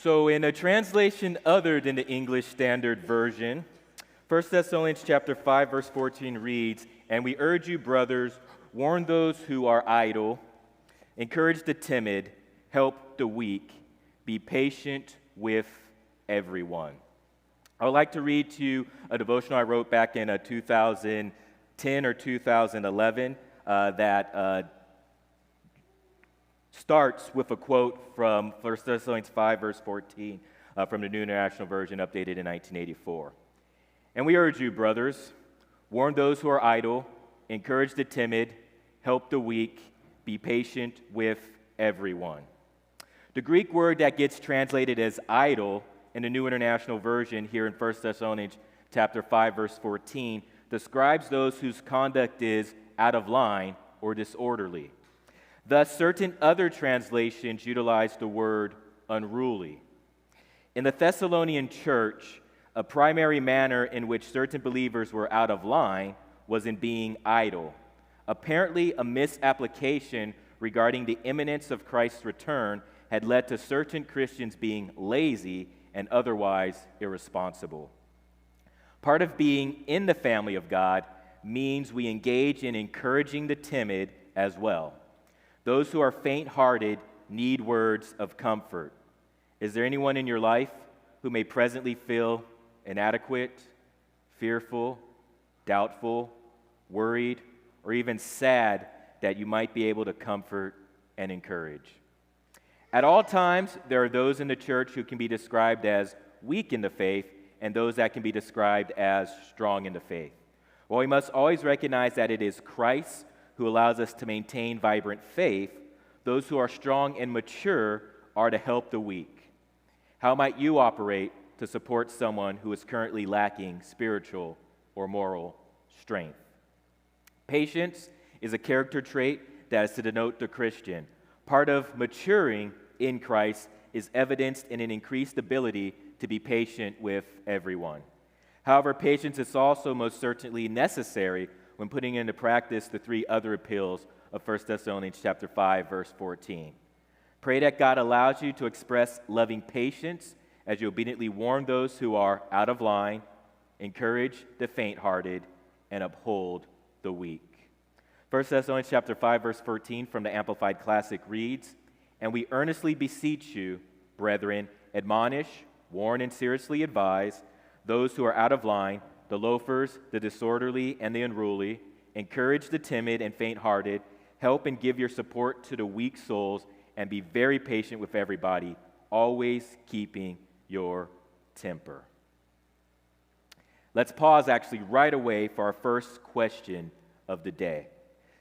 So in a translation other than the English Standard Version, 1 Thessalonians chapter 5, verse 14 reads, "And we urge you, brothers, warn those who are idle, encourage the timid, help the weak, be patient with everyone." I would like to read to you a devotional I wrote back in 2010 or 2011 that starts with a quote from 1 Thessalonians 5, verse 14 from the New International Version, updated in 1984. "And we urge you, brothers, warn those who are idle, encourage the timid, help the weak, be patient with everyone." The Greek word that gets translated as idle in the New International Version here in 1 Thessalonians chapter 5, verse 14 describes those whose conduct is out of line or disorderly. Thus, certain other translations utilize the word unruly. In the Thessalonian church, a primary manner in which certain believers were out of line was in being idle. Apparently, a misapplication regarding the imminence of Christ's return had led to certain Christians being lazy and otherwise irresponsible. Part of being in the family of God means we engage in encouraging the timid as well. Those who are faint-hearted need words of comfort. Is there anyone in your life who may presently feel inadequate, fearful, doubtful, worried, or even sad that you might be able to comfort and encourage? At all times, there are those in the church who can be described as weak in the faith and those that can be described as strong in the faith. Well, we must always recognize that it is Christ who allows us to maintain vibrant faith. Those who are strong and mature are to help the weak. How might you operate to support someone who is currently lacking spiritual or moral strength? Patience is a character trait that is to denote the Christian. Part of maturing in Christ is evidenced in an increased ability to be patient with everyone. However, patience is also most certainly necessary when putting into practice the three other appeals of 1 Thessalonians chapter 5, verse 14. Pray that God allows you to express loving patience as you obediently warn those who are out of line, encourage the faint-hearted, and uphold the weak. 1 Thessalonians chapter 5, verse 14 from the Amplified Classic reads, "And we earnestly beseech you, brethren, admonish, warn, and seriously advise those who are out of line, the loafers, the disorderly, and the unruly, encourage the timid and faint-hearted, help and give your support to the weak souls, and be very patient with everybody, always keeping your temper." Let's pause actually right away for our first question of the day.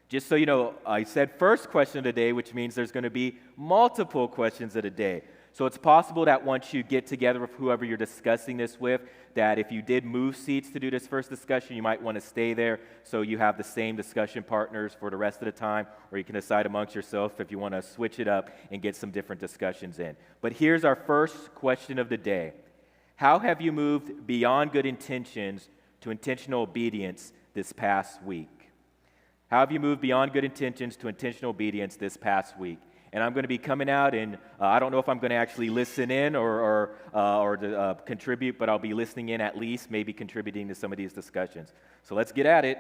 Just so you know, I said first question of the day, which means there's going to be multiple questions of the day. So it's possible that once you get together with whoever you're discussing this with, that if you did move seats to do this first discussion, you might want to stay there so you have the same discussion partners for the rest of the time, or you can decide amongst yourself if you want to switch it up and get some different discussions in. But here's our first question of the day. How have you moved beyond good intentions to intentional obedience this past week? How have you moved beyond good intentions to intentional obedience this past week? And I'm going to be coming out, and I don't know if I'm going to actually listen in or contribute, but I'll be listening in at least, maybe contributing to some of these discussions. So let's get at it.